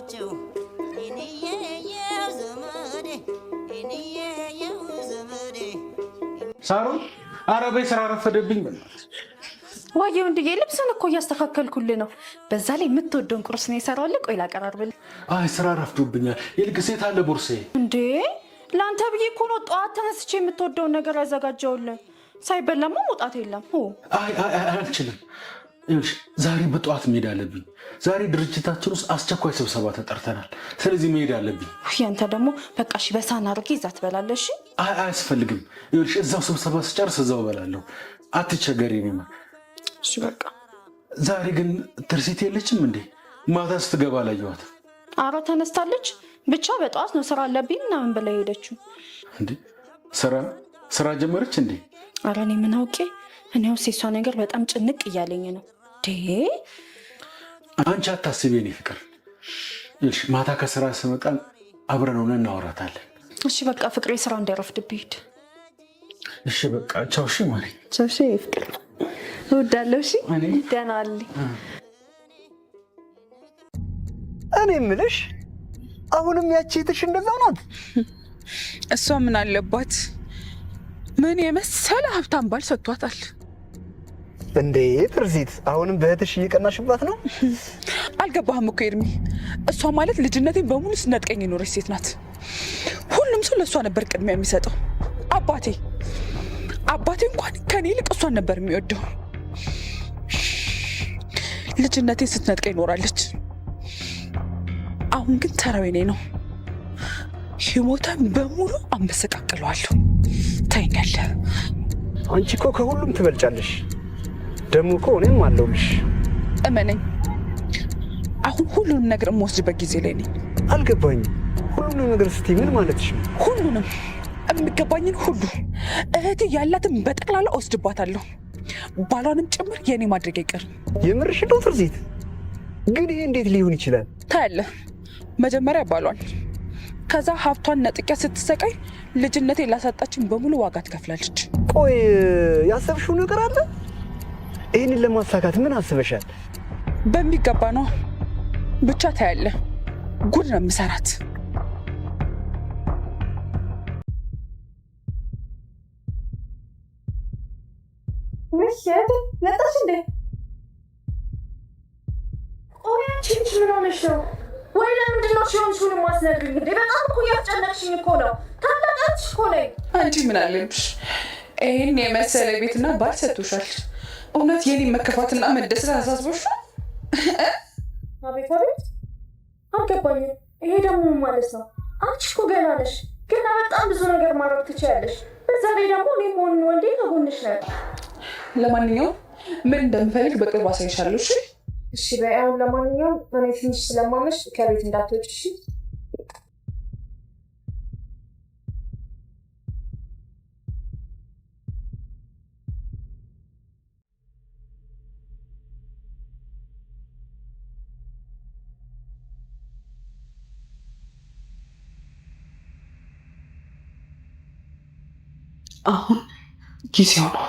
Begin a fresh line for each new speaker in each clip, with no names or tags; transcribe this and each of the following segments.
ናቸው እኔዬ የዘመዴ እኔዬ የዘመዴ
ሳሩን አረበይ ስራ ረፈደብኝ
ዋየው እንዴ ልብስን እኮ ያስተካከልኩልህ ነው በዛ ላይ የምትወደውን ቁርስ ነው የሰራውልህ ቆይ ላቀራርብልህ
አይ ስራ ረፍዶብኛል ይልቅ ሴት አለ ቦርሴ
እንዴ ላንተ ብዬ እኮ ነው ጧት ተነስቼ የምትወደውን ነገር ያዘጋጀውልህ ሳይበላማ መውጣት የለም
አይ አልችልም ይኸውልሽ ዛሬ በጧት መሄድ አለብኝ ዛሬ ድርጅታችን ውስጥ አስቸኳይ ስብሰባ ተጠርተናል ስለዚህ መሄድ አለብኝ
ያንተ ደግሞ በቃ እሺ በሳህን አድርጌ ይዛ ትበላለህ እሺ
አያስፈልግም ይኸውልሽ እዛው ስብሰባ ስጨርስ እዛው እበላለሁ አትቸገሪ እኔማ
እሺ በቃ
ዛሬ ግን ትርሲት የለችም እንዴ ማታ ስትገባ አላየኋትም
ኧረ ተነስታለች ብቻ በጧት ነው ስራ አለብኝ ምናምን ብላ ሄደችው
እንዴ ስራ ጀመረች እንዴ
ኧረ እኔ ምን አውቄ እኔው ሴሷ ነገር በጣም ጭንቅ እያለኝ ነው
አንቺ አታስቢ የኔ ፍቅር ይልሽ ማታ ከስራ ስመጣ አብረን ሆነን እናወራታለን
እሺ በቃ ፍቅሬ ስራ እንዳይረፍድብኝ ሂድ
እሺ በቃ ቻው እሺ ማሪ
ቻው እሺ ፍቅር እወዳለሁ እሺ ደህና ዋል
እኔ የምልሽ አሁንም ያቺ እህትሽ እንደዛው ናት
እሷ ምን አለባት ምን የመሰለ ሀብታም ባል ሰጥቷታል
እንዴ ትርሲት አሁንም በእህትሽ እየቀናሽባት ነው
አልገባህም እኮ ኤርሚ እሷ ማለት ልጅነቴን በሙሉ ስነጥቀኝ የኖረች ሴት ናት ሁሉም ሰው ለእሷ ነበር ቅድሚያ የሚሰጠው አባቴ እንኳን ከኔ ይልቅ እሷን ነበር የሚወደው ልጅነቴን ስትነጥቀኝ ኖራለች አሁን ግን ተራው የኔ ነው ህይወቷን በሙሉ አመሰቃቅለዋለሁ ታይኛለህ
አንቺ እኮ ከሁሉም ትበልጫለሽ ደግሞ እኮ እኔም አለሁልሽ
እመነኝ አሁን ሁሉንም ነገር የምወስድበት ጊዜ ላይ ነኝ
አልገባኝም ሁሉንም ነገር ስትይ ምን ማለትሽ ነው
ሁሉንም የሚገባኝን ሁሉ እህቴ ያላትን በጠቅላላ ወስድባታለሁ ባሏንም ጭምር የኔ ማድረግ አይቀርም
የምርሽ ነው ትርሲት ግን ይሄ እንዴት ሊሆን ይችላል
ታያለህ መጀመሪያ ባሏን ከዛ ሀብቷን ነጥቂያ ስትሰቃይ ልጅነቴን ላሳጣችን በሙሉ ዋጋ ትከፍላለች
ቆይ ያሰብሽው ነገር አለ ይሄንን ለማሳካት ምን አስበሻል
በሚገባ ነው ብቻ ታያለህ ጉድ ነው የምሰራት
ምሽት መጣሽ እንዴ ኦያቺ ምን ሆነሽ ነው ወይ ለምንድን ነው ሽሆንሽውን ማስነግሪኝ እንዴ በጣም እኮ ያስጨነቅሽኝ እኮ ነው ታላቃትሽ እኮ ነኝ
አንቺ ምን አለብሽ ይሄን የመሰለ ቤትና ባል ሰጥቶሻል እውነት የኔ መከፋትና መደሰት አሳስቦሽ
አቤት አልገባኝም ይሄ ደግሞ ማለት ነው አንቺ እኮ ገና ነሽ ገና በጣም ብዙ ነገር ማድረግ ትችያለሽ በዛ ላይ ደግሞ እኔ ሆን ወንዴ ከጎንሽ ነው
ለማንኛውም ምን እንደምፈልግ በቅርብ አሳይሻለሁ
እሺ በያው ለማንኛውም እኔ ትንሽ ስለማመሽ ከቤት እንዳትወጪ እሺ
አሁን ጊዜው ነው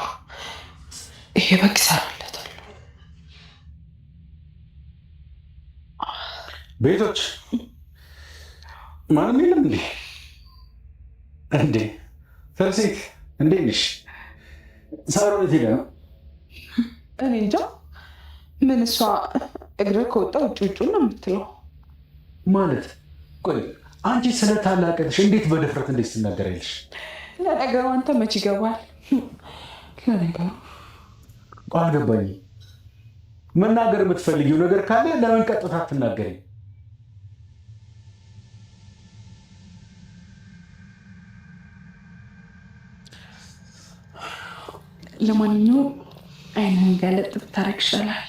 ይሄ በቃ ይሰራለታል
ቤቶች ማንም የለም እንዴ ትርሲት እንዴት ነሽ ሳሮን የት ሄዳ ነው
እኔ እንጃ ምን እሷ እግረ ከወጣ ውጭ ነው የምትለው
ማለት ቆይ አንቺ ስለ ታላቅሽ እንዴት በድፍረት እንዴት ትናገሪያለሽ
ለነገሩ አንተ መች ይገባል ለነገሩ
አልገባኝም መናገር የምትፈልጊው ነገር ካለ ለምን ቀጥታ አትናገሪም
ለማንኛውም አይንን ገለጥ ብታረግ ይሻላል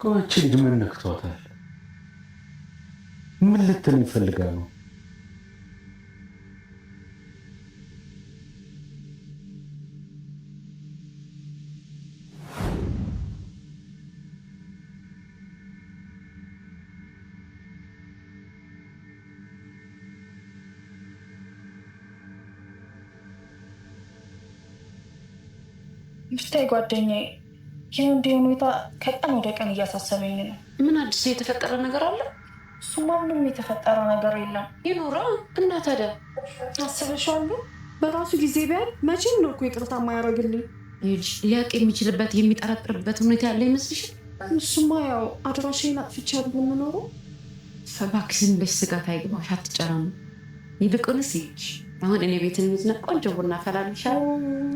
ቆይቼ ልጅ ምን ነክቷታል ምን ልትል ይፈልጋ ነው
ብታይ ጓደኛዬ የወንድ ሁኔታ ከቀን ወደ ቀን እያሳሰበኝ ነው።
ምን አዲስ የተፈጠረ ነገር አለ?
እሱማ ምንም የተፈጠረ ነገር የለም።
ይኑራ እና ታዲያ
አስበሽዋል? በራሱ ጊዜ ቢያል መቼም ነው እኮ ይቅርታ የማያደርግልኝ።
ሊያውቅ የሚችልበት የሚጠረጥርበት ሁኔታ ያለ ይመስልሻል?
እሱማ ያው አድራሻዬን አጥፍቻለሁ የምኖረው።
እባክሽ ዝም ብለሽ ስጋት አይግባሽ፣ አትጨናኑ። ይልቁንስ ይች አሁን እኔ ቤት እንዝና ቆንጆ ቡና አፈላልሻለሁ።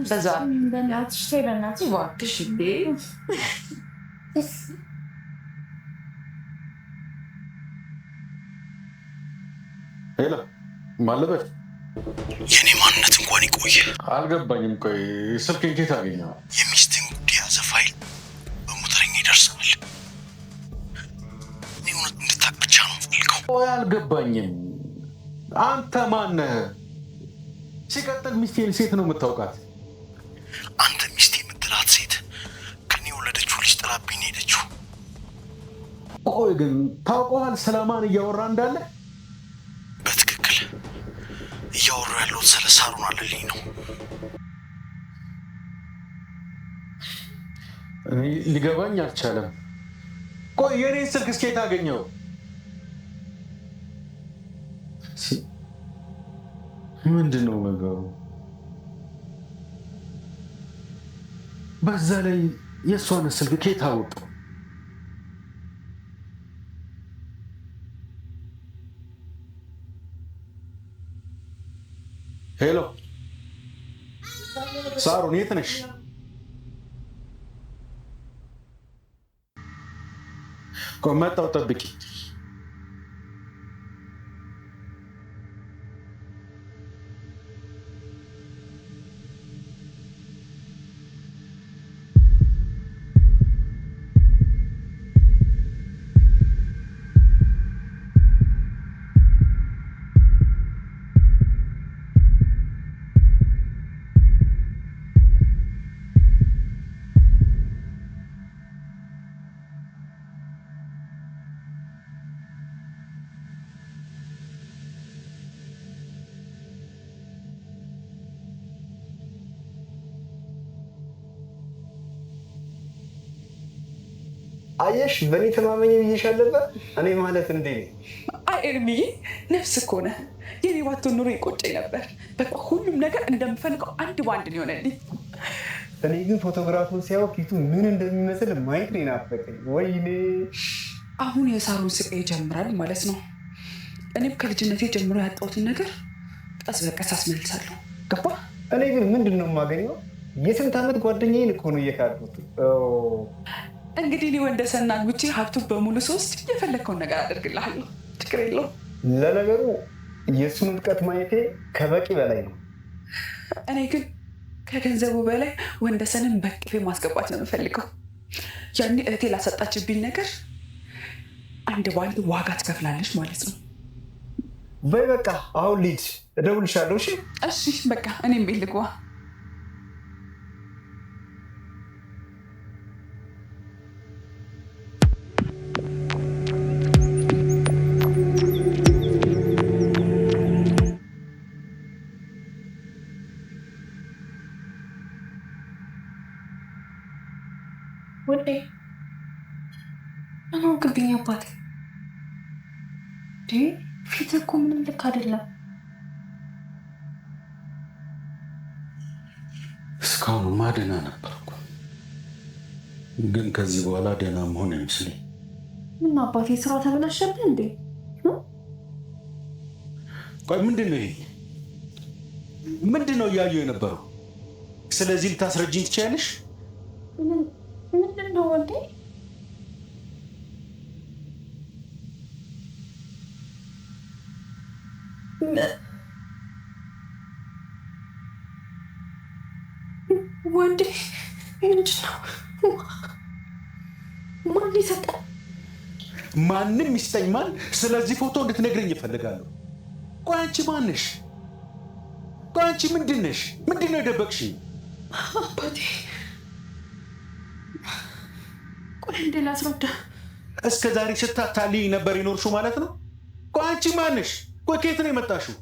በዛ
በእናትሽ ተይ፣ በእናትሽ
እባክሽ እንዴ።
ሄሎ ማለበት
የኔ ማንነት እንኳን ይቆየ
አልገባኝም። ቆይ ስልኬን ከየት አገኘኸው?
የሚስትን ጉዳይ የያዘ ፋይል በሞተረኛ ይደርሳል። እኔ እውነት እንድታቅ ብቻ ነው ፈልገው።
ቆይ አልገባኝም። አንተ ማነህ? ሲቀጥል ሚስቴን ሴት ነው የምታውቃት?
አንተ ሚስቴ የምትላት ሴት ከኔ የወለደችው ልጅ ጥላብኝ ነው ሄደችው።
ቆይ ግን ታውቀዋል ስለማን እያወራ እንዳለ?
በትክክል እያወሩ ያለሁት ስለ ሳሩን አለልኝ ነው።
ሊገባኝ አልቻለም። ቆይ የኔን ስልክ እስከ የት አገኘው? ምንድን ነው ነገሩ? በዛ ላይ የእሷን ስልክ ከየት አወጣው? ሄሎ ሳሩን የት ነሽ? ቆይ መጣሁ፣ ጠብቂ።
አየሽ፣ በእኔ ተማመኝ ብዬሽ አልነበር? እኔ ማለት እንዴ ነኝ?
አይ ኤርሚዬ፣ ነፍስ እኮ ነህ። የኔ ባትሆን ኑሮ ይቆጨኝ ነበር። በቃ ሁሉም ነገር እንደምፈልገው አንድ በአንድ ነው የሆነልኝ።
እኔ ግን ፎቶግራፉን ሲያው ፊቱ ምን እንደሚመስል ማየት ነው የናፈቀኝ። ወይኔ
አሁን የሳሩን ስቃይ ይጀምራል ማለት ነው። እኔም ከልጅነቴ ጀምሮ ያጣሁትን ነገር ቀስ በቀስ አስመልሳለሁ። ገባ?
እኔ ግን ምንድን ነው የማገኘው? የስንት ዓመት ጓደኛዬን እኮ ነው እየካድኩት።
እንግዲህ እኔ ወንደሰና ጉቺ ሀብቱ በሙሉ ሶስት የፈለግከውን ነገር አደርግልሃለሁ። ችግር የለውም።
ለነገሩ የእሱን ውድቀት ማየቴ ከበቂ በላይ ነው።
እኔ ግን ከገንዘቡ በላይ ወንደሰንን በቅፌ ማስገባት ነው የምፈልገው። ያኔ እህቴ ላሰጣችብኝ ነገር አንድ በአንድ ዋጋ ትከፍላለች ማለት ነው።
በይ በቃ አሁን ልሂድ፣ እደውልልሻለሁ። እሺ
እሺ፣ በቃ እኔም ቤት ልግባ።
ውዴ አሁን ግብኝ አባቴ ፊት እኮ ምንም ልክ አይደለም።
እስካሁንማ ደህና ነበርኩ፣ ግን ከዚህ በኋላ ደህና መሆን አይመስለኝ።
ምን አባቴ ስራ ተበላሸብህ እንዴ?
ቆይ ምንድን ነው ይሄ? ምንድን ነው እያዩ የነበረው? ስለዚህ ልታስረጅኝ ትችያለሽ?
ምንድን ነው ወንዴ? ወንዴ ምንድን ነው? ማን ይሰጣል?
ማንም ይስጠኝ ማን? ስለዚህ ፎቶ እንድትነግረኝ እፈልጋለሁ። ቆይ አንቺ ማን ነሽ? ቆይ አንቺ ምንድን ነሽ? ምንድን ነው የደበቅሽኝ?
አባቴ ቆይ እንዴ ላስረዳ።
እስከ ዛሬ ስታታልኝ ነበር የኖርሽው ማለት ነው? ቆይ አንቺ ማን ነሽ? ቆይ ከየት ነው የመጣሽው?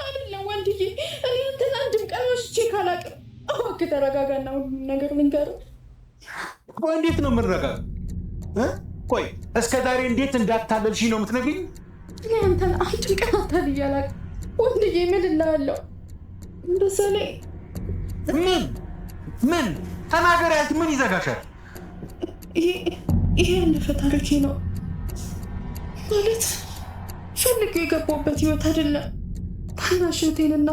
አይደለም ወንድዬ፣ እኔ አንተን አንድም ቀን ወስጄ ካላውቅም እባክህ ተረጋጋና ሁሉም ነገር ልንገርህ።
ቆይ እንዴት ነው የምንረጋጋው? ቆይ እስከ ዛሬ እንዴት እንዳታለልሽኝ ነው የምትነግሪኝ?
አንተን አንድ ቀን አታልያለህ ወንድዬ። ምን እልሃለሁ እንደሰለ
ምን ተናገሪያት። ምን ይዘጋሻል?
ይሄ ያለፈ ታሪኬ ነው ማለት ፈልጌው የገባሁበት ህይወት አይደለም። ታናሽ እህቴንና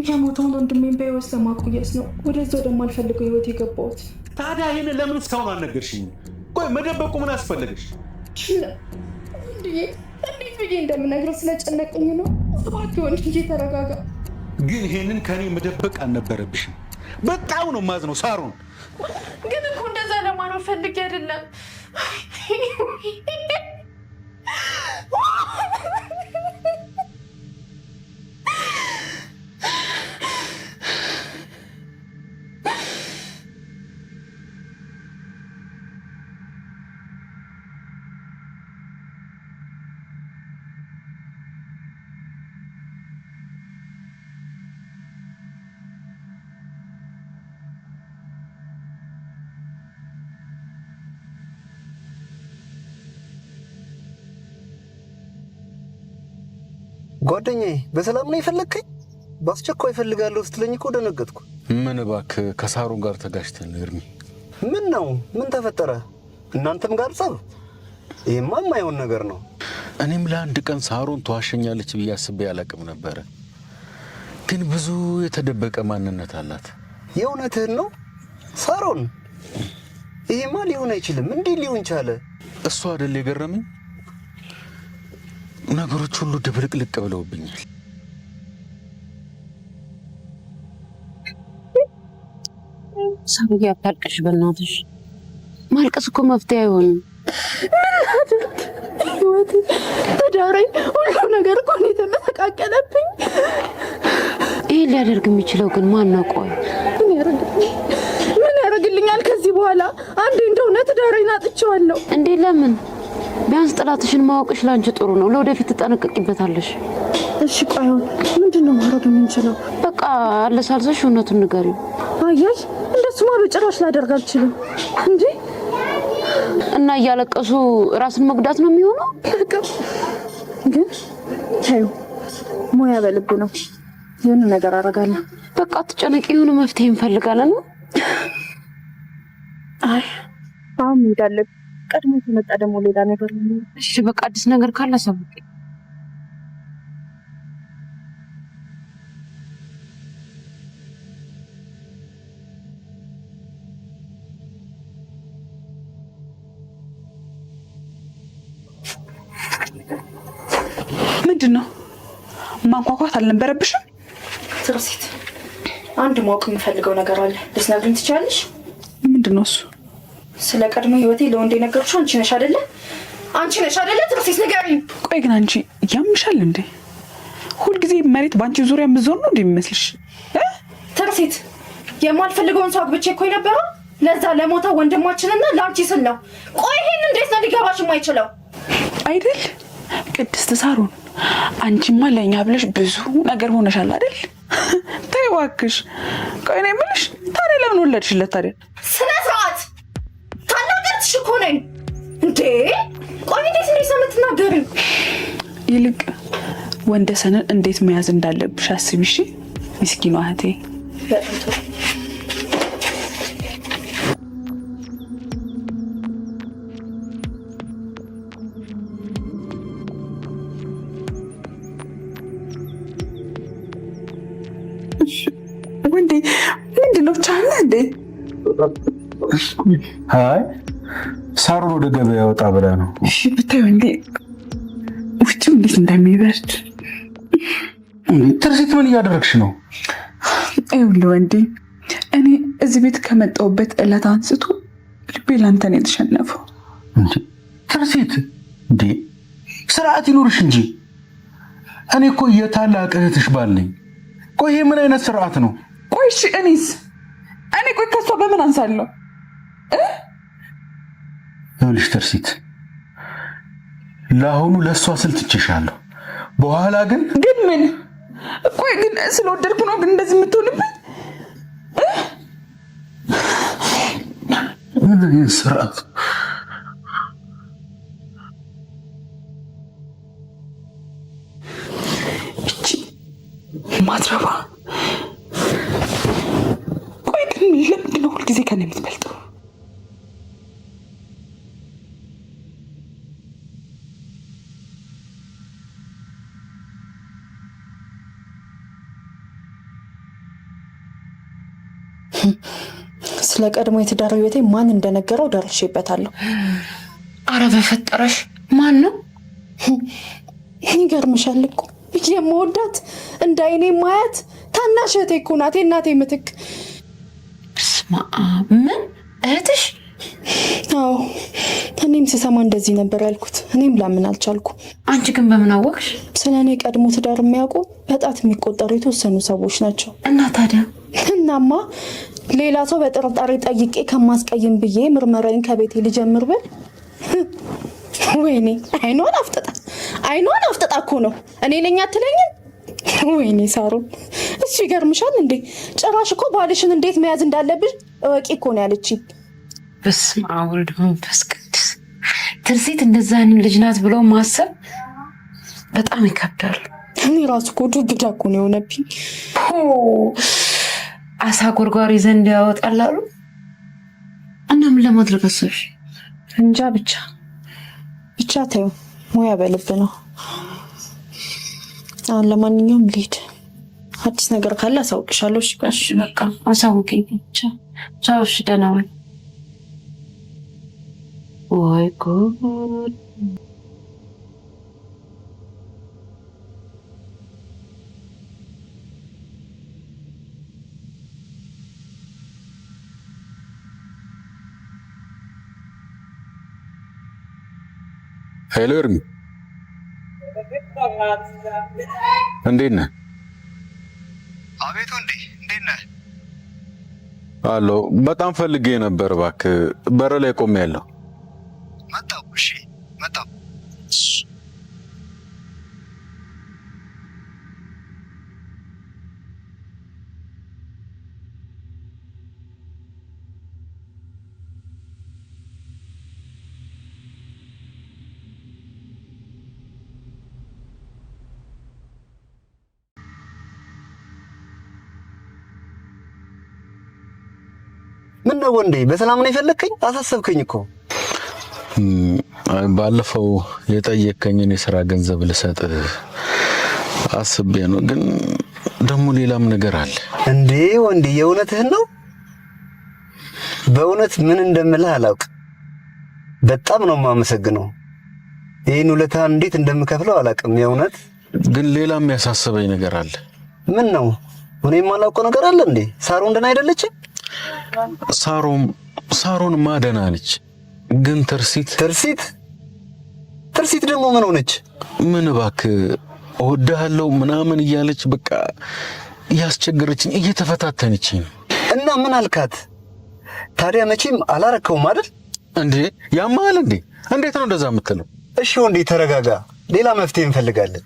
የሞተውን ወንድሜን በህይወት ለማቆየት ነው ወደዛ ወደማልፈልገው ህይወት የገባሁት።
ታዲያ ይህን ለምን እስካሁን አልነገርሽኝም? ቆይ መደበቁ ምን አስፈለገሽ?
ወንድዬ እንዴት ብዬ እንደምነግረው ስለጨነቀኝ ነው። እባክህ ወንድዬ ተረጋጋ።
ግን ይሄንን ከኔ መደበቅ አልነበረብሽም። በጣም ነው የማዝነው ሳሮን።
ግን እኮ እንደዛ ለማለት ፈልጌ አይደለም።
ጓደኛዬ በሰላም ነው የፈለግከኝ? በአስቸኳይ እፈልጋለሁ ስትለኝ እኮ ደነገጥኩ።
ምን እባክህ ከሳሮን ጋር ተጋጭተን እርሚ።
ምን ነው? ምን ተፈጠረ? እናንተም ጋር ጸብ? ይሄማ የማይሆን ነገር ነው።
እኔም ለአንድ ቀን ሳሮን ተዋሸኛለች ብዬ አስቤ አላቅም ነበረ። ግን ብዙ የተደበቀ ማንነት አላት።
የእውነትህን ነው ሳሮን? ይሄማ ሊሆን አይችልም። እንዴት ሊሆን ቻለ?
እሱ አይደል የገረመኝ? ነገሮች ሁሉ ድብልቅልቅ ብለውብኛል።
ሳሮን አታልቅሽ በእናትሽ። ማልቀስ እኮ መፍትሄ አይሆንም።
ምን ላድርግ? ህይወቴ፣ ትዳሬ፣ ሁሉ ነገር እኮ ነው የተመሰቃቀለብኝ።
ይሄን ሊያደርግ የሚችለው ግን ማን ነው? ቆይ
ምን ያደርግልኛል ከዚህ በኋላ? አንዴ እንደሆነ ትዳሬን አጥቼዋለሁ።
እንዴ ለምን? ቢያንስ ጥላትሽን ማወቅሽ ላንቺ ጥሩ ነው። ለወደፊት ትጠነቀቂበታለሽ።
እሺ ቆይ አሁን ምንድነው ማድረግ የምንችለው?
በቃ አለሳልሰሽ እውነቱን ንገሪው።
አያይ እንደሱማ በጭራሽ ላደርግ አልችልም። እንዴ
እና እያለቀሱ ራስን መጉዳት ነው የሚሆነው።
ግን ታዩ ሙያ በልብ ነው። የሆነ ነገር አደርጋለሁ።
በቃ አትጨነቂ፣ የሆነ መፍትሄ እንፈልጋለን።
አይ አሁን እንዳለብ ቀድሞ ተመጣ ደግሞ ሌላ ነገር ነው።
እሺ በቃ አዲስ ነገር ካለ ሰብቂ።
ምንድነው? ማንኳኳት አልነበረብሽም?
ትርሲት፣ አንድ ማወቅ የምፈልገው ነገር አለ። ልትነግሪኝ ትችያለሽ?
ምንድነው እሱ?
ስለ ቀድሞ ህይወቴ ለወንድ የነገርኩሽ አንቺ ነሽ አይደለ? አንቺ ነሽ አይደለ? ትርሲት ንገሪኝ።
ቆይ ግን አንቺ ያምሻል እንዴ? ሁልጊዜ መሬት ባንቺ ዙሪያ ምዞር ነው እንደሚመስልሽ?
ትርሲት፣ የማልፈልገውን ሰው አግብቼ እኮ የነበረው ለዛ ለሞተው ወንድማችንና ለአንቺ ስል ነው። ቆይ ይሄን እንዴት ነው ሊገባሽ የማይችለው?
አይደል ቅድስት ሳሮን፣ አንቺማ ለእኛ ብለሽ ብዙ ነገር ሆነሻል አይደል? ተይ እባክሽ። ቆይ እኔ የምልሽ ታዲያ ለምን ወለድሽለት ታዲያ?
ስነ ስርዓት ታናገርትሽ እኮ ነኝ እንዴ? ቆይ እንዴት ነው የምትናገሪው?
ይልቅ ወንደሰንን እንዴት መያዝ እንዳለብሽ አስቢ እሺ? ምስኪኗ እህቴ። ወንዴ ምንድነው ቻለ እንዴ?
አይ ሳሮን ወደ ገበያ ወጣ ብላ ነው።
እሺ ብታይ ወንዴ ውጭው እንዴት እንደሚበርድ።
ትርሲት ምን እያደረግሽ ነው?
ይኸውልህ ወንዴ፣ እኔ እዚህ ቤት ከመጣሁበት ዕለት አንስቶ ልቤ ላንተ ነው የተሸነፈው።
ትርሲት እንዴ ስርዓት ይኖርሽ እንጂ። እኔ እኮ የታላቅ እህትሽ ባል ነኝ። ቆይ ይሄ ምን አይነት ስርዓት ነው?
ቆይ እሺ እኔ ቆይ ከሷ በምን አንሳለሁ?
ይኸውልሽ ትርሲት፣ ለአሁኑ ለእሷ ስል ትቼሻለሁ። በኋላ ግን
ምን? ቆይ ግን ስለወደድኩ ነው ግን እንደዚህ የምትሆንብኝ?
ስርዓት
ማትረባ ቆይ ግን ለምንድን ነው ሁልጊዜ ከእኔ የምትበልጠው?
ስለ ቀድሞ የትዳር ህይወቴ ማን እንደነገረው ደርሼበታለሁ።
አረ በፈጠረሽ ማን ነው?
ይገርምሻል እኮ የምወዳት እንደ አይኔ ማያት ታናሽ እህቴ እኮ ናት፣ የእናቴ ምትክ።
በስመ አብ! ምን እህትሽ?
አዎ እኔም ስሰማ እንደዚህ ነበር ያልኩት። እኔም ላምን አልቻልኩ።
አንቺ ግን በምን አወቅሽ?
ስለ እኔ ቀድሞ ትዳር የሚያውቁ በጣት የሚቆጠሩ የተወሰኑ ሰዎች ናቸው።
እና ታዲያ?
እናማ ሌላ ሰው በጥርጣሬ ጠይቄ ከማስቀይም ብዬ ምርመራዬን ከቤቴ ልጀምር ብል ወይኔ አይኗን አፍጥጣ እኮ ነው እኔ ነኝ አትለኝም? ወይኔ ሳሮን እሱ ይገርምሻል እንዴ ጭራሽ እኮ ባልሽን እንዴት መያዝ እንዳለብሽ እወቂ እኮ ነው ያለችኝ።
በስመ አብ ወወልድ ወመንፈስ ቅዱስ። ትርሲት እንደዛ አይነት ልጅ ናት ብሎ ማሰብ በጣም ይከብዳል።
እኔ ራሱ እኮ ዱብዳ እኮ ነው የሆነብኝ።
አሳ ጎርጓሪ ዘንድ ያወጣላሉ። እና ምን ለማድረግ አሰብሽ?
እንጃ ብቻ ተይው፣ ሙያ በልብ ነው። አሁን ለማንኛውም ልሂድ። አዲስ ነገር ካለ አሳውቅሻለሁ። እሺ
በቃ አሳውቂኝ። ቻው። እሺ ደህና ዋል። ወይ ጉድ!
ሄሎ ኤርሚ፣ እንዴት ነህ?
አቤት ወንዴ፣ እንዴት ነህ?
አሎ፣ በጣም ፈልጌ ነበር። እባክህ በር ላይ ቆሜያለሁ።
መጣሁ። እሺ መጣሁ። ምን ነው ወንዴ፣ በሰላም ነው የፈለከኝ? አሳሰብከኝ እኮ።
ባለፈው የጠየከኝን የሥራ ገንዘብ ልሰጥ አስቤ ነው፣ ግን ደግሞ ሌላም ነገር አለ።
እንዴ ወንዴ፣ የእውነትህን ነው? በእውነት ምን እንደምልህ አላውቅም። በጣም ነው የማመሰግነው። ይህን ውለታ እንዴት እንደምከፍለው አላውቅም። የእውነት
ግን ሌላም ያሳሰበኝ ነገር አለ።
ምን ነው? እኔ የማላውቀው ነገር አለ እንዴ? ሳሮን ደህና አይደለችም?
ሳሮን ማደና ነች፣ ግን ትርሲት ደግሞ ምን ሆነች? ምን እባክህ እወድሃለሁ ምናምን እያለች በቃ እያስቸገረችኝ እየተፈታተነችኝ ነው።
እና ምን አልካት ታዲያ? መቼም አላረከውም አይደል
እንዴ? ያማል እንዴ? እንዴት ነው እንደዛ የምትለው?
እሺ ወንዴ ተረጋጋ፣ ሌላ መፍትሄ እንፈልጋለን።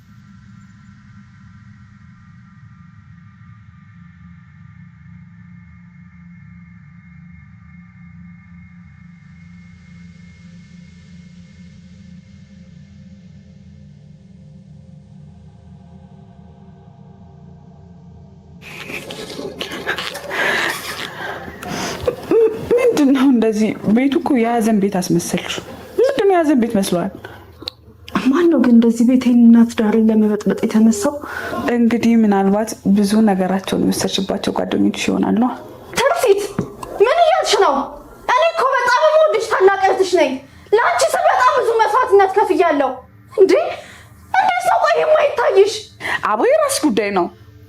ምንድነው እንደዚህ? ቤቱ እኮ የያዘን ቤት አስመሰልሽ። ምንድነው የያዘን ቤት መስሏል?
ማን ነው ግን እንደዚህ ቤቴንና ትዳሬን ለመበጥበጥ የተነሳው?
እንግዲህ ምናልባት ብዙ ነገራቸውን የወሰድሽባቸው ጓደኞችሽ ይሆናሉ።
ትርሲት ምን እያልሽ ነው? እኔ እኮ በጣም የምወድሽ ታላቅ እህትሽ ነኝ። ለአንቺ ስል በጣም ብዙ መስዋዕትነት ከፍያለሁ። እንዴት ሰው ቆይ የማይታይሽ?
አቦ የራስሽ ጉዳይ ነው።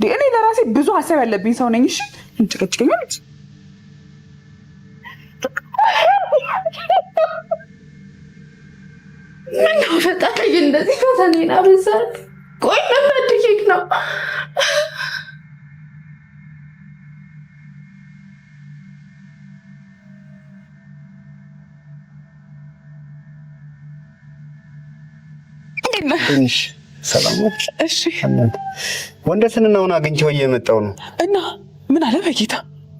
እኔ ለራሴ ብዙ ሀሳብ ያለብኝ ሰው ነኝ። እሺ እንጭቅጭቅኛለች።
ምነው ፈጣሪ እንደዚህ ፈተኔን አበዛት? ቆይ ምን በድዬሽ ነው?
ትንሽ ሰላም ነው?
እሺ
ወንደሰንን አሁን አግኝቼው እየመጣሁ ነው።
እና ምን አለ በጌታ?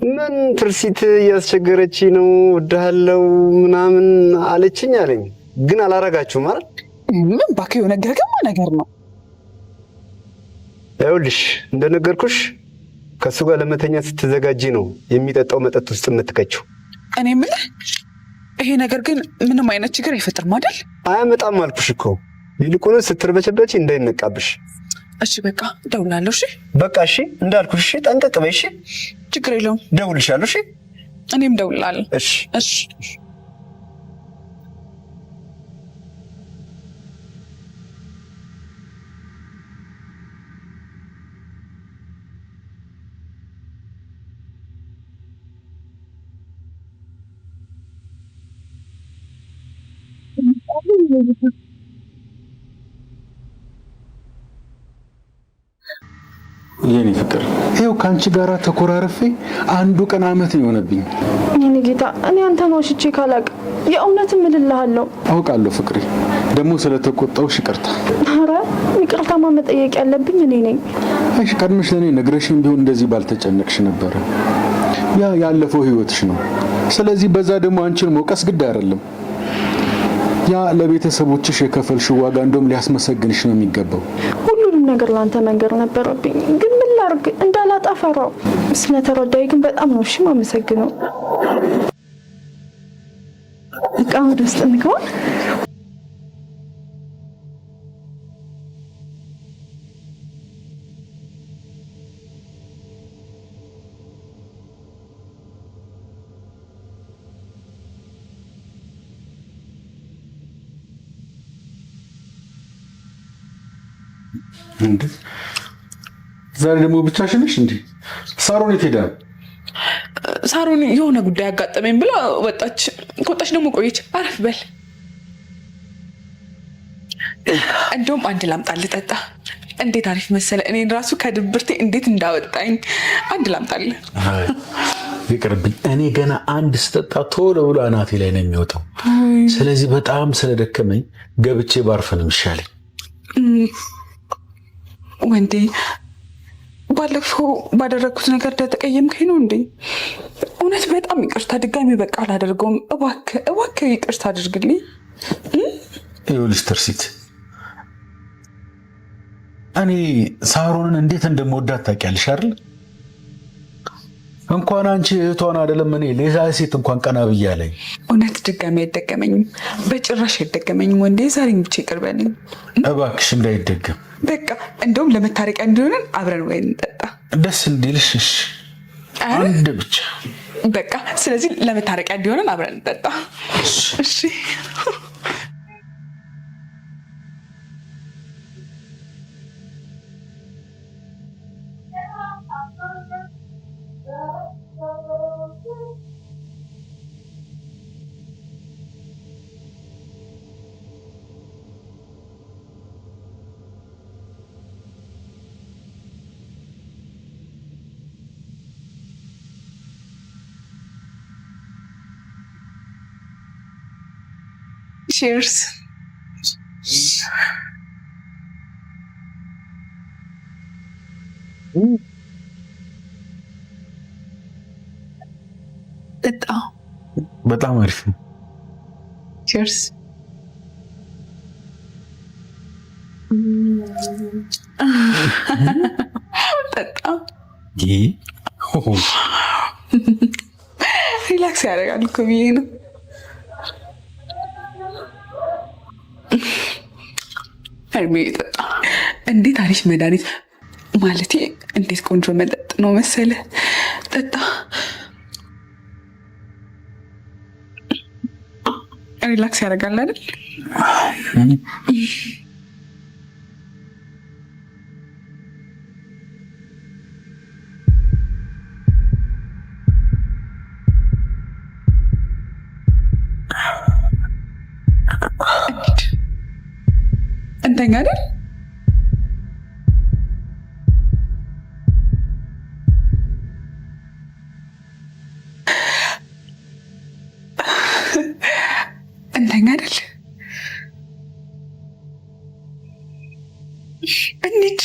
ምን ትርሲት እያስቸገረች ነው ወድሃለው ምናምን አለችኝ አለኝ። ግን አላረጋችሁም አይደል?
ምን ባክህ የሆነ ገገማ ነገር ነው።
ይኸውልሽ እንደነገርኩሽ ከሱ ጋር ለመተኛት ስትዘጋጂ ነው የሚጠጣው መጠጥ ውስጥ የምትከችው።
እኔ የምልህ ይሄ ነገር ግን ምንም አይነት ችግር አይፈጥርም አይደል?
አያመጣም አልኩሽ እኮ። ይልቁንስ ስትርበቸበች እንዳይነቃብሽ።
እሺ በቃ እደውላለሁ። እሺ
በቃ እሺ እንዳልኩሽ። እሺ ጠንቀቅ በይ። እሺ
ችግር የለውም
እደውልልሻለሁ። እሺ
እኔም እደውላለሁ።
እሺ
እሺ
የኔ ፍቅር ይኸው ከአንቺ ጋራ ተኮራርፌ አንዱ ቀን አመት ነው የሆነብኝ።
የኔ ጌታ እኔ አንተን ዋሽቼ ካላቅ የእውነትም እልልሃለሁ።
አውቃለሁ ፍቅሬ፣ ደግሞ ስለተቆጣሁሽ ይቅርታ።
ኧረ ይቅርታማ መጠየቅ ያለብኝ እኔ ነኝ።
እሺ ቀድመሽ ለእኔ ነግረሽኝ ቢሆን እንደዚህ ባልተጨነቅሽ ነበረ። ያ ያለፈው ህይወትሽ ነው። ስለዚህ በዛ ደግሞ አንቺን መውቀስ ግድ አይደለም። ያ ለቤተሰቦችሽ የከፈልሽው ዋጋ እንደውም ሊያስመሰግንሽ ነው የሚገባው።
ሁሉንም ነገር ላንተ መንገር ነበረብኝ፣ ግን ምን ላድርግ እንዳላጣፈራው። ስለተረዳይ ግን በጣም ነው እሺ የማመሰግነው። በቃ ወደ ውስጥ እንግባ።
እንዴ ዛሬ ደግሞ ብቻሽን ነሽ እንዴ? ሳሮን የት ሄዳ?
ሳሮን የሆነ ጉዳይ አጋጠመኝ ብላ ወጣች። ከወጣች ደግሞ ቆየች። አረፍ በል። እንደውም አንድ ላምጣልህ ጠጣ። እንዴት አሪፍ መሰለ። እኔን ራሱ ከድብርቴ እንዴት እንዳወጣኝ። አንድ ላምጣልህ።
ይቅርብኝ። እኔ ገና አንድ ስጠጣ ቶሎ ብሎ አናቴ ላይ ነው የሚወጣው። ስለዚህ በጣም ስለደከመኝ ገብቼ ባርፍ ነው የሚሻለኝ።
ወንዴ ባለፈው ባደረግኩት ነገር እንደተቀየምከኝ ነው እንዴ? እውነት በጣም ይቅርታ። ድጋሚ በቃ አላደርገውም። እባክህ ይቅርታ አድርግልኝ።
ይኸውልሽ ትርሲት፣ እኔ ሳሮንን እንዴት እንደምወዳት ታውቂያለሽ አይደል? እንኳን አንቺ እህቷን አይደለም እኔ ሌላ ሴት እንኳን ቀና ብያለኝ።
እውነት ድጋሚ አይደገመኝም፣ በጭራሽ አይደገመኝም። ወንዴ ዛሬን ብቻ ይቅር በለኝ
እባክሽ፣ እንዳይደገም።
በቃ እንደውም ለመታረቂያ እንዲሆንን አብረን ወይን እንጠጣ።
ደስ እንዲልሽ። እሺ አንድ ብቻ
በቃ። ስለዚህ ለመታረቂያ እንዲሆንን አብረን እንጠጣ። እሺ Cheers.
በጣም አሪፍ ነው።
Cheers. በጣም ሪላክስ ያደርጋል እኮ ብዬ ነው። እንዴት አሪፍ መድኃኒት ማለቴ እንዴት ቆንጆ መጠጥ ነው መሰለ። ጠጣ። ሪላክስ ያደርጋል አይደል? እንተኛ አይደል? እንተኛ አይደል? እንሂድ።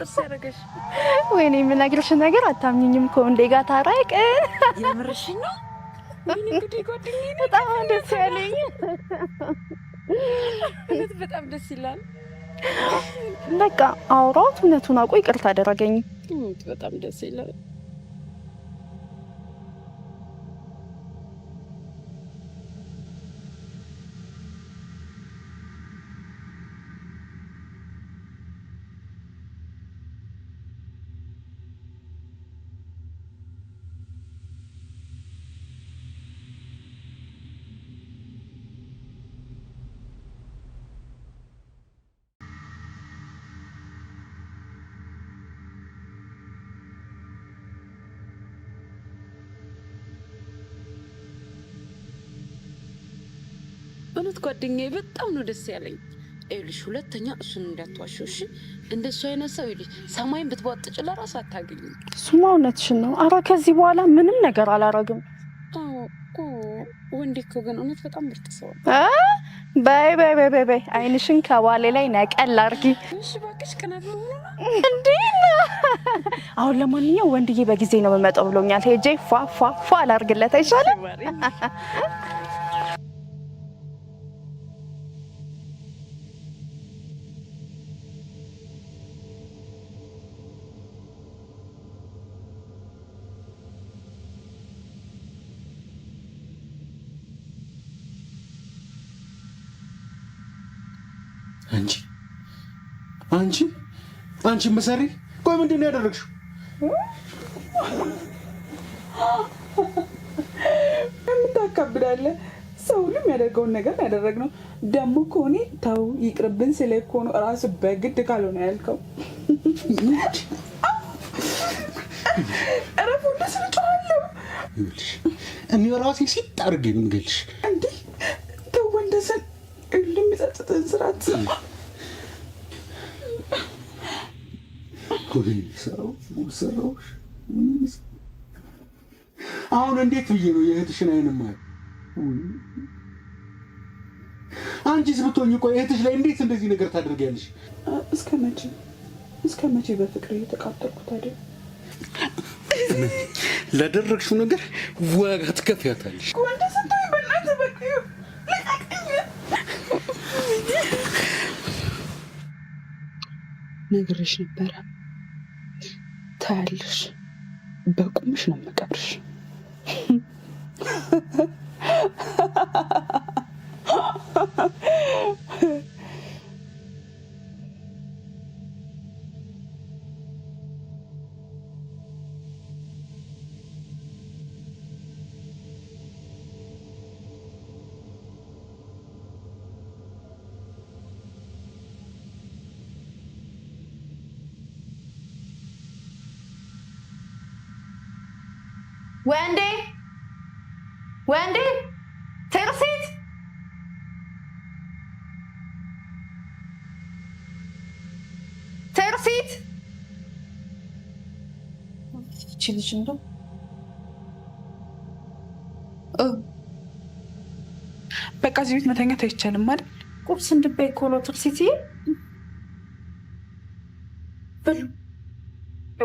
ጥርስ ያደረገሽ?
ወይኔ የምነግርሽ ነገር አታምኝም እኮ እንዴ ጋር ታረቅ።
የምርሽኝ ነው? እንግዲህ ጓደኛዬ
በጣም ደስ ያለኝ
እውነት በጣም ደስ ይላል።
በቃ አውራው እውነቱን አውቆ ይቅርታ አደረገኝ።
በጣም ደስ ይላል። እውነት ጓደኛዬ በጣም ነው ደስ ያለኝ። ይኸውልሽ ሁለተኛ እሱን እንዳትዋሽው እሺ? እንደሱ አይነት ሰው ይኸውልሽ ሰማይን ብትቧጥጭ ለራሱ አታገኝም።
እሱማ እውነትሽን ነው። ኧረ ከዚህ በኋላ ምንም ነገር አላረግም።
ወንዴ እኮ ግን እውነት በጣም ምርጥ ሰው ነው።
በይ አይንሽን ከባሌ ላይ ነቀል አድርጊ
እሺ እባክሽ። ቅናት ነው
እንዴ? አሁን ለማንኛውም ወንድዬ በጊዜ ነው የምመጣው ብሎኛል። ሄጄ ፏ አላርግለት አይሻልም?
አንቺ መሰሪ፣ ቆይ ምንድን ነው ያደረግሽው?
የምታካብዳለህ? ሰው ሁሉም ያደርገውን ነገር ያደረግነው። ደግሞ እኮ እኔ ተው ይቅርብን ስለ እኮ ነው እራሱ በግድ ካልሆነ ያልከው። እረፉ እንደስልጫዋለሁ።
ይኸውልሽ እኔ ራሴ ሲጣርግ ነው የምገልሽ።
እንዴ ተው ወንደሰን እንደሚጸጽትን ስራት
አሁን እንዴት ብዬ ነው የእህትሽን አይን ማየው? አንቺስ ብትሆኚ ቆይ እህትሽ ላይ እንዴት እንደዚህ ነገር ታደርጊያለሽ?
እስከ መቼ በፍቅር እየተቃጠልኩት አይደል?
ለደረግሽው ነገር ዋጋ ትከፍያታለሽ።
ነግሬሽ ነበረ። ታያለሽ፣ በቁምሽ ነው የምቀብርሽ።
ወንዴ ትርሲት
ይቺ ልጅ እንደው በቃ እዚህ ቤት መተኛት አይቻልም አይደል?
ቁርስ እንድበይ እኮ ነው ትርሲትዬ። ብሉ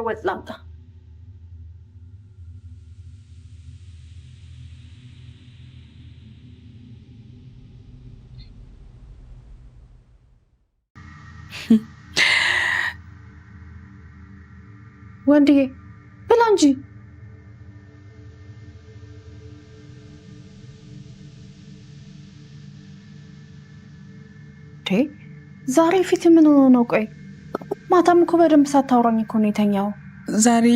ወጥ ላምጣ። ወንድዬ ብላ እንጂ። ዛሬ ፊት ምን ሆኖ ነው? ቆይ ማታም እኮ በደንብ ሳታውራኝ እኮ ነው የተኛው።
ዛሬ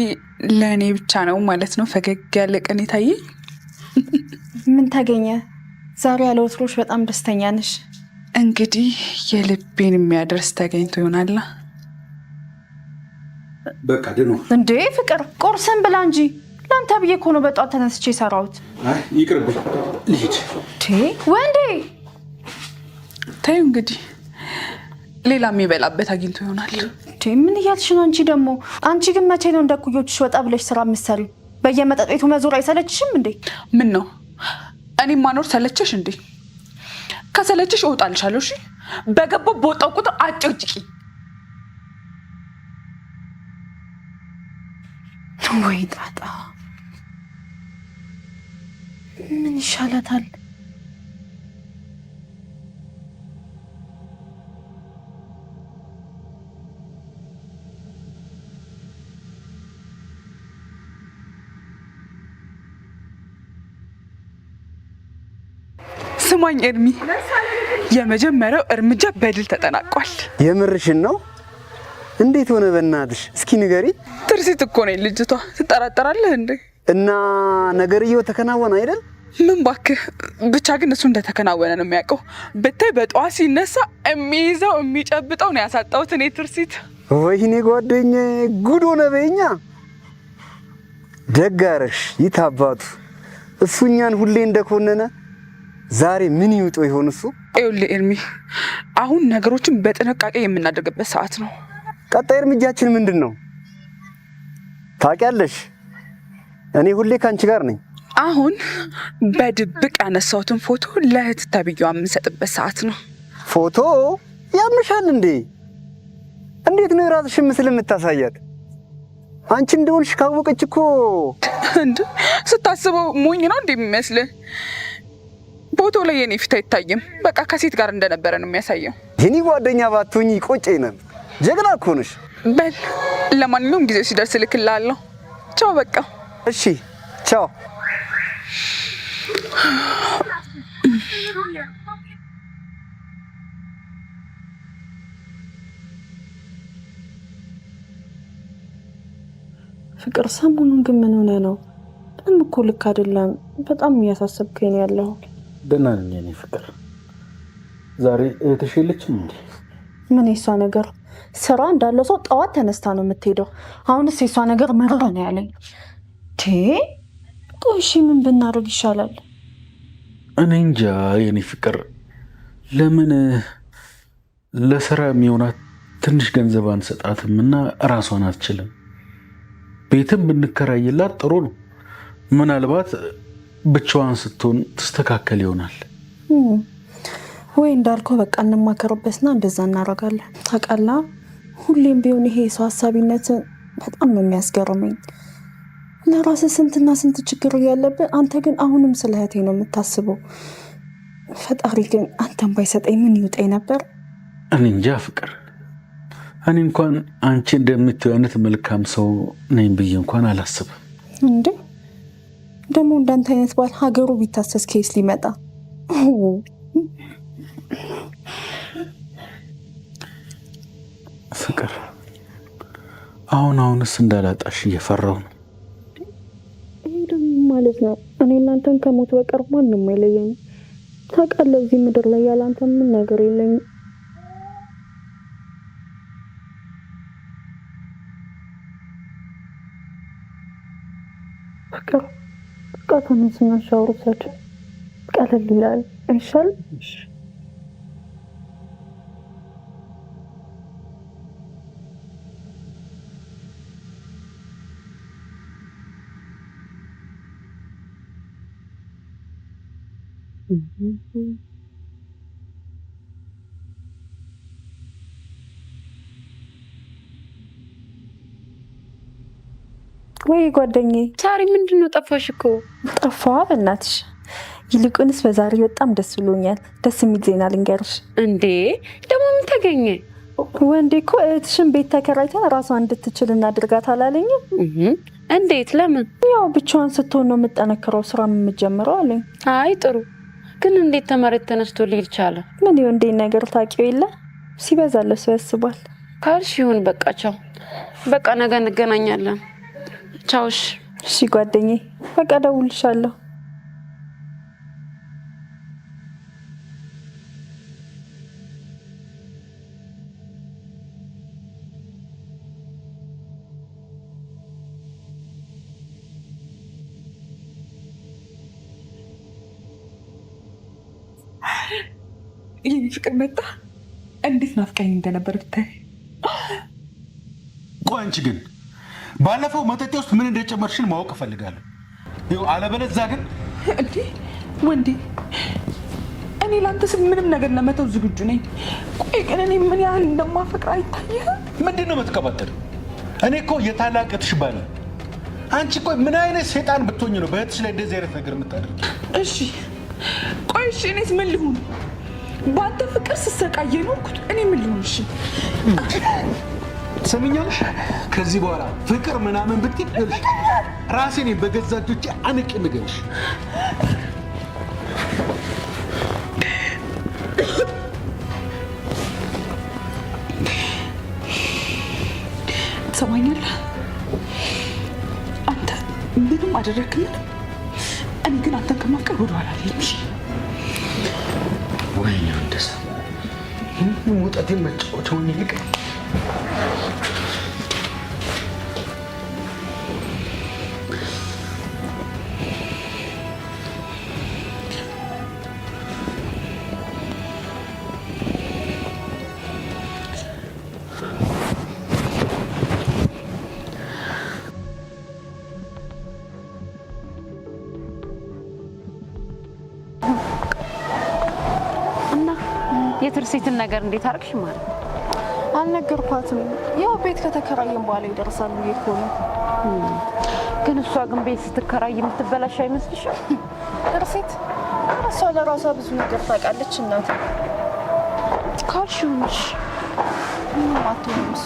ለእኔ ብቻ ነው ማለት ነው ፈገግ ያለ ቀን የታየኝ?
ምን ተገኘ? ዛሬ ያለ ወትሮች በጣም ደስተኛ ነሽ።
እንግዲህ የልቤን የሚያደርስ ተገኝቶ ይሆናላ።
በቃ ደህና
እንዴ ፍቅር፣ ቁርስን ብላ እንጂ። ለአንተ ብዬ እኮ ነው በጧት ተነስቼ የሰራሁት።
አይ ይቅርብኝ፣ ልሂድ።
ወንዴ
ተይው እንግዲህ፣ ሌላ የሚበላበት አግኝቶ ይሆናል።
ምን እያልሽ ነው አንቺ ደግሞ? አንቺ ግን መቼ ነው እንደ ኩዮችሽ ወጣ ብለሽ ስራ የምትሰሪው? በየመጠጥ ቤቱ መዞር አይሰለችሽም እንዴ?
ምን ነው እኔ ማኖር ሰለቸሽ እንዴ? ከሰለችሽ እወጣልሻለሁ። እሺ በገባው በወጣው ቁጥር አጭቅጭቂ።
ወይ ጣጣ ምን ይሻላታል?
ስማኝ ኤርሚ፣ የመጀመሪያው እርምጃ በድል ተጠናቋል።
የምርሽን ነው? እንዴት ሆነ በእናትሽ? እስኪ ንገሪ።
ትርሲት እኮ ነኝ ልጅቷ። ትጠራጠራለህ እንዴ?
እና ነገርየው ተከናወነ አይደል?
ምን ባክህ፣ ብቻ ግን እሱ እንደተከናወነ ነው የሚያውቀው። ብታይ በጠዋት ሲነሳ የሚይዘው የሚጨብጠው ነው ያሳጣሁት እኔ ትርሲት።
ወይኔ ጓደኛዬ ጉድ ሆነ በይኛ። ደግ አደረግሽ። ይታባቱ እሱ እኛን ሁሌ እንደኮነነ ዛሬ ምን ይውጦ ይሆን እሱ?
ይኸውልህ ኤርሚ፣ አሁን ነገሮችን በጥንቃቄ የምናደርግበት ሰዓት ነው።
ቀጣይ እርምጃችን ምንድን ነው? ታውቂያለሽ፣ እኔ ሁሌ ካንቺ ጋር ነኝ።
አሁን በድብቅ ያነሳሁትን ፎቶ ለእህት ተብዬዋ የምንሰጥበት ሰዓት ነው።
ፎቶ? ያምሻል እንዴ? እንዴት ነው የራስሽን ምስል የምታሳያት? አንቺ እንደሆንሽ ካወቀች እኮ
እንዴ ስታስበው ሞኝ ነው እንደሚመስልህ። ፎቶ ላይ የኔ ፊት አይታይም። በቃ ከሴት ጋር እንደነበረ ነው የሚያሳየው።
የኔ ጓደኛ ባትሆኚ ቆጨኝ ነበር። ጀግና እኮ ነሽ።
በል ለማንኛውም ጊዜው ሲደርስ እልክልሃለሁ። ቻው በቃ።
እሺ ቻው።
ፍቅር ሰሞኑን ግን ምን ሆነ ነው? ምንም እኮ ልክ አይደለም። በጣም እያሳሰብከኝ ያለው።
ደህና ነኝ የኔ ፍቅር። ዛሬ እህትሽ የለችም እንዴ?
ምን የሷ ነገር? ስራ እንዳለው ሰው ጠዋት ተነስታ ነው የምትሄደው። አሁንስ የሷ ነገር መረረ ነው ያለኝ። ቆይ ምን ብናደርግ ይሻላል?
እኔ እንጃ የኔ ፍቅር። ለምን ለስራ የሚሆናት ትንሽ ገንዘብ አንሰጣትም እና እራሷን አትችልም? ቤትም ብንከራይላት ጥሩ ነው። ምናልባት ብቻዋን ስትሆን ትስተካከል ይሆናል።
ወይ እንዳልከው በቃ እንማከርበትና እንደዛ እናደርጋለን። ታውቃለህ፣ ሁሌም ቢሆን ይሄ የሰው ሀሳቢነት በጣም ነው የሚያስገርመኝ። ለራስህ ስንትና ስንት ችግር እያለብህ አንተ ግን አሁንም ስለ እህቴ ነው የምታስበው። ፈጣሪ ግን አንተን ባይሰጠኝ ምን ይውጠኝ ነበር?
እኔ እንጃ ፍቅር። እኔ እንኳን አንቺ እንደምትይው አይነት መልካም ሰው ነኝ ብዬ እንኳን አላስብም።
እንዴ ደግሞ እንዳንተ አይነት ባል ሀገሩ ቢታሰስ ኬስ ሊመጣ።
ፍቅር አሁንስ እንዳላጣሽ እየፈራሁ ነው።
ይሄ ደግሞ ማለት ነው እኔ እናንተን ከሞት በቀር ማንም አይለየኝም። ታውቃለህ፣ እዚህ ምድር ላይ ያለ አንተ ምን ነገር የለኝም። ፍቅር በቃ ተነስና ሻወር ውሰድ። ቀለል ይላል አይሻልም? ወይ ጓደኛዬ
ሳሪ፣ ምንድነው ጠፋሽ እኮ?
ጠፋዋ በእናትሽ። ይልቁንስ በዛሬ በጣም ደስ ብሎኛል። ደስ የሚል ዜና ልንገርሽ።
እንዴ ደግሞ ምን ተገኘ?
ወንዴ እኮ እህትሽን ቤት ተከራይታ ራሷን እንድትችል እናድርጋት አላለኝም?
እንዴት? ለምን?
ያው ብቻዋን ስትሆን ነው የምጠነክረው ስራ የምትጀምረው አለኝ።
አይ ጥሩ፣ ግን እንዴት ተመሬት ተነስቶ ሊል ቻለ?
ምን ይሁን እንዴ ነገር ታውቂው የለ ሲበዛለ ሰው ያስባል
ካልሽ ይሁን። በቃ ቻው። በቃ ነገ እንገናኛለን። ቻውሽ።
እሺ ጓደኛዬ፣ በቃ እደውልልሻለሁ።
ይህ ፍቅር መጣ። እንዴት ናፍቀኝ እንደነበር ብታይ።
ቆይ አንቺ ግን ባለፈው መጠጤ ውስጥ ምን እንደጨመርሽን ማወቅ እፈልጋለሁ። ይኸው አለበለዚያ ግን
እንዴ ወንዴ፣ እኔ ላንተ ስል ምንም ነገር ለመተው ዝግጁ ነኝ። ቆይ ግን እኔ ምን ያህል እንደማፈቅር አይታየህም?
ምንድን ነው የምትቀባጠሪው? እኔ እኮ የታላቅ እህትሽ ባል ነኝ። አንቺ ቆይ ምን አይነት ሰይጣን ብትሆኝ ነው በእህትሽ ላይ እንደዚህ አይነት ነገር የምታደርጊ?
እሺ ቆይ እሺ እኔስ ምን ልሁን? በአንተ ፍቅር ስሰቃየ ኖርኩት እኔ ምን ልሁን? እሺ
ትሰሚኛለሽ? ከዚህ በኋላ ፍቅር ምናምን ብትይልሽ ራሴን በገዛ እጆቼ አንቄ ምገልሽ።
ትሰማኛለህ? አንተ ምንም አደረግክ ምንም፣ እኔ ግን አንተን ከማፍቀር ወደኋላ አልልም።
ወይኔ እንደዛ ሙጠቴን መጫወቻውን ይልቅ
የትርሲትን ነገር እንዴት አርክሽ ማለት
አልነገርኳትም። ያው ቤት ከተከራየን በኋላ ይደርሳል ብዬ እኮ ነው።
ግን እሷ ግን ቤት ስትከራይ የምትበላሽ አይመስልሽም?
ትርሲት እሷ ለራሷ ብዙ ነገር ታውቃለች። እናት
ካልሽውሽ
ምንም አትሆንም እሷ።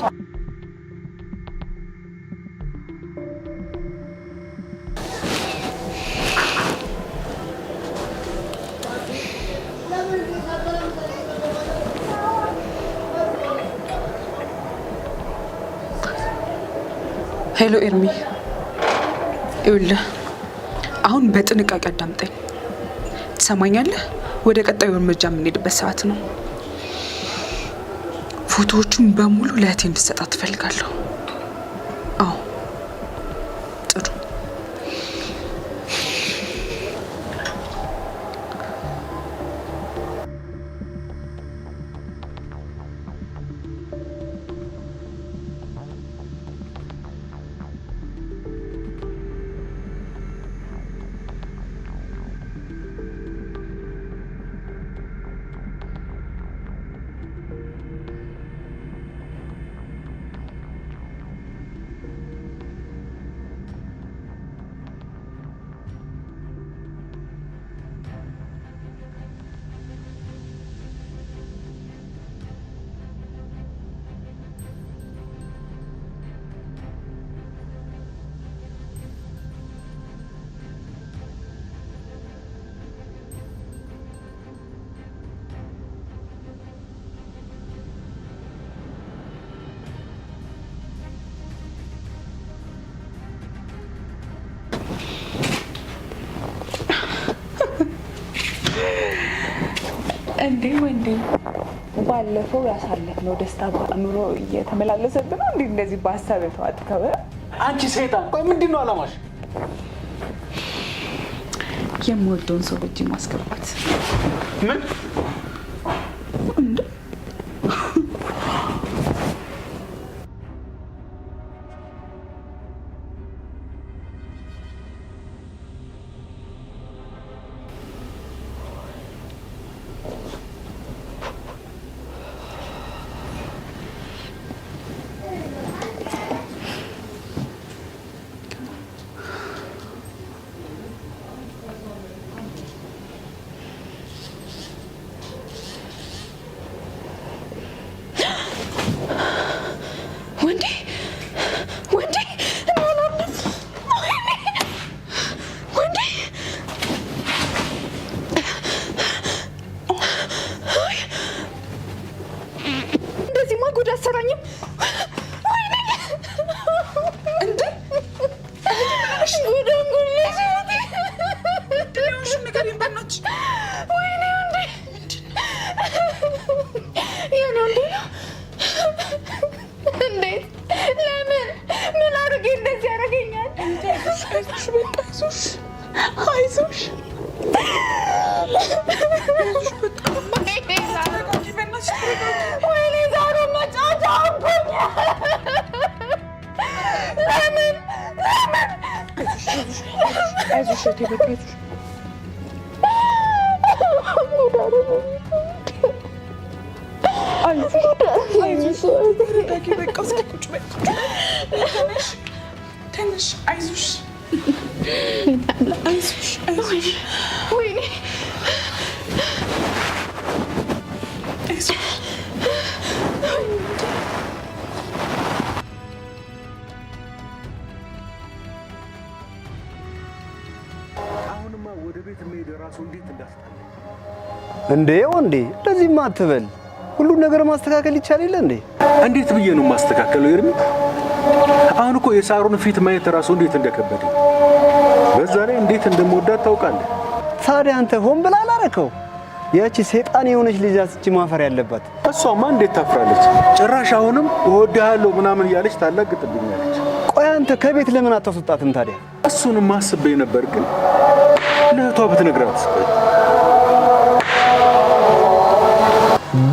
ሄሎ ኤርሚ፣ ይኸውልህ አሁን በጥንቃቄ አዳምጠኝ። ትሰማኛለህ? ወደ ቀጣዩ እርምጃ የምንሄድበት ሰዓት ነው። ፎቶዎቹን በሙሉ ለእህቴ እንድትሰጣት ትፈልጋለሁ። አዎ ጥሩ። እንዴ ወንዴ፣ ባለፈው ያሳለፍነው ደስታ በአእምሮ እየተመላለሰብን ነው። እንዴ እንደዚህ በሀሳብ የተዋጥከው
አንቺ ሰይጣን! ቆይ ምንድን ነው አላማሽ?
የምወደውን ሰው እጅ ማስገባት።
ምን?
ተነሽ፣ አይዞሽ አይዞሽ አይዞሽ።
ወይኔ
አይዞሽ።
አሁንማ ወደ ቤት መሄድ ራሱ እንዴት እንዳስጠላኝ።
እንዴ ወንዴ እንደዚህማ አትበል። ሁሉን ነገር ማስተካከል ይቻል የለ እንዴ?
እንዴት ብዬ ነው ማስተካከለው ኤርሚ? አሁን እኮ የሳሩን ፊት ማየት ራሱ እንዴት እንደከበደኝ፣ በዛ ላይ እንዴት እንደምወዳት ታውቃለህ።
ታዲያ አንተ ሆን ብላ አላረከው? ያቺ ሰይጣን የሆነች ልጅ አስቺ ማፈር ያለባት።
እሷማ እንዴት ታፍራለች? ጭራሽ አሁንም እወድሃለሁ ምናምን እያለች ታላግጥብኛለች።
ቆይ አንተ ከቤት ለምን አታስወጣትም ታዲያ?
እሱንም አስቤ ነበር፣ ግን ለእህቷ ብትነግራት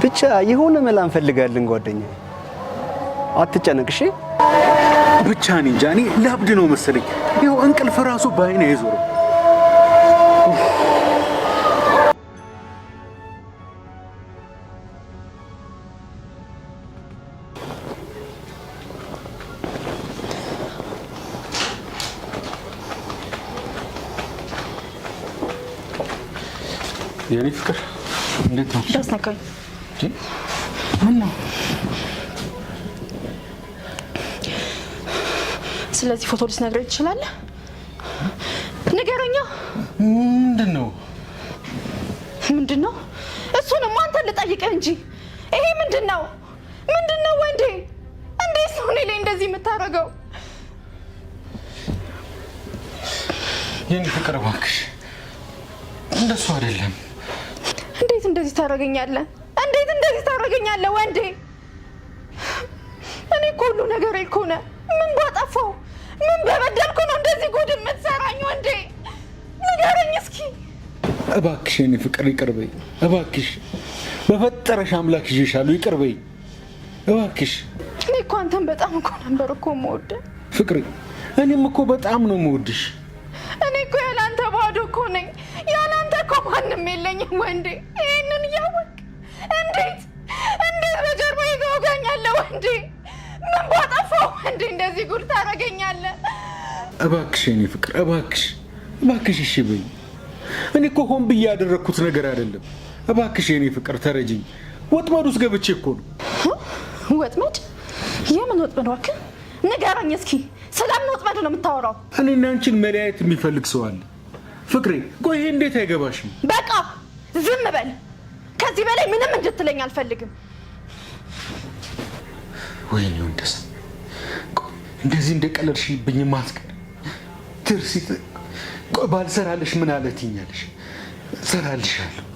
ብቻ የሆነ መላ እንፈልጋለን ጓደኛዬ። አትጨነቅ እሺ?
ብቻ እኔ እንጃ፣ እኔ ላብድ ነው መሰለኝ። ይኸው እንቅልፍ ራሱ በአይኔ አይዞርም። የኔ ፍቅር እንዴት ነው?
እንዳስነካኝ።
ምን ነው?
ስለዚህ ፎቶ ልትነግረኝ ትችላለህ? ንገረኛ።
ምንድን ነው?
ምንድን ነው? እሱንም አንተን ልጠይቅህ እንጂ ይሄ ምንድን ነው? ምንድን ነው ወንዴ? እንዴት ነው እኔ ላይ እንደዚህ የምታደርገው?
የኔ ፍቅር እባክሽ እንደሱ አይደለም።
እንዴት እንደዚህ ታደርገኛለህ? እንዴት እንደዚህ ታደርገኛለህ ወንዴ? እኔ እኮ ሁሉ ነገር እኮ ነህ። ምን ባጠፋው ምን በበደልኩ ነው እንደዚህ ጉድ የምትሰራኝ ወንዴ? ንገረኝ እስኪ።
እባክሽ የኔ ፍቅር ይቅር በይ እባክሽ። በፈጠረሽ አምላክ ይዤሻለሁ፣ ይቅር በይ እባክሽ።
እኔ እኮ አንተን በጣም እኮ ነበር እኮ የምወደው
ፍቅሬ። እኔም እኮ በጣም ነው የምወድሽ።
እኔ እኮ ያላንተ ባዶ እኮ ነኝ። ያላንተ እኮ ማንም የለኝም ወንዴ። ይህንን እያወቅ እንዴት በጀርባዬ ትወጋኛለህ ወንዴ? ምን ባጠፋው ወንዴ እንደዚህ ጉድ ታደርገኛለህ?
እባክሽ የኔ ፍቅር እባክሽ እሺ በይ። እኔ እኮ ሆን ብዬ ያደረግኩት ነገር አይደለም። እባክሽ የኔ ፍቅር ተረጅኝ። ወጥመድ ውስጥ ገብቼ እኮ ነው።
ወጥመድ? የምን ወጥመድ እባክህ ንገረኝ እስኪ። ስለምን ወጥመድ ነው የምታወራው?
እኔና አንቺን መለያየት የሚፈልግ ሰው አለ ፍቅሬ። ቆይ ይሄ እንዴት አይገባሽም?
በቃ ዝም በል። ከዚህ በላይ ምንም እንድትለኝ አልፈልግም።
ወይኔ ወንደስ፣ እንደዚህ እንደቀለድሽብኝ ማስቀር ትርሲት። ቆይ ባልሰራልሽ ምን አለ ትይኛለሽ? እሰራልሻለሁ።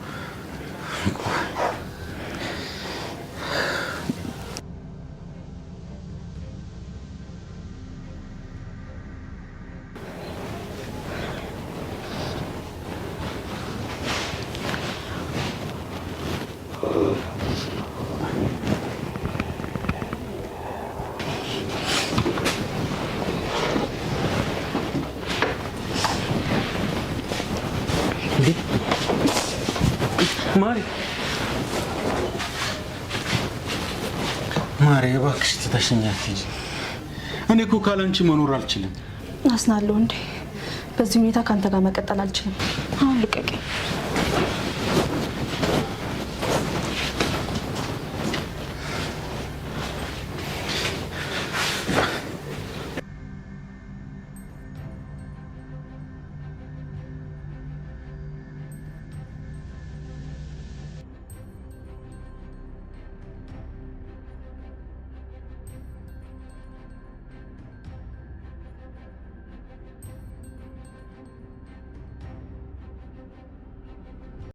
ማሬ እባክሽ ትተሽኝ አትሂጂ። እኔ እኮ ካላንቺ መኖር አልችልም።
አስናለሁ እንዴ? በዚህ ሁኔታ ካንተ ጋር መቀጠል አልችልም። አሁን ልቀቀኝ።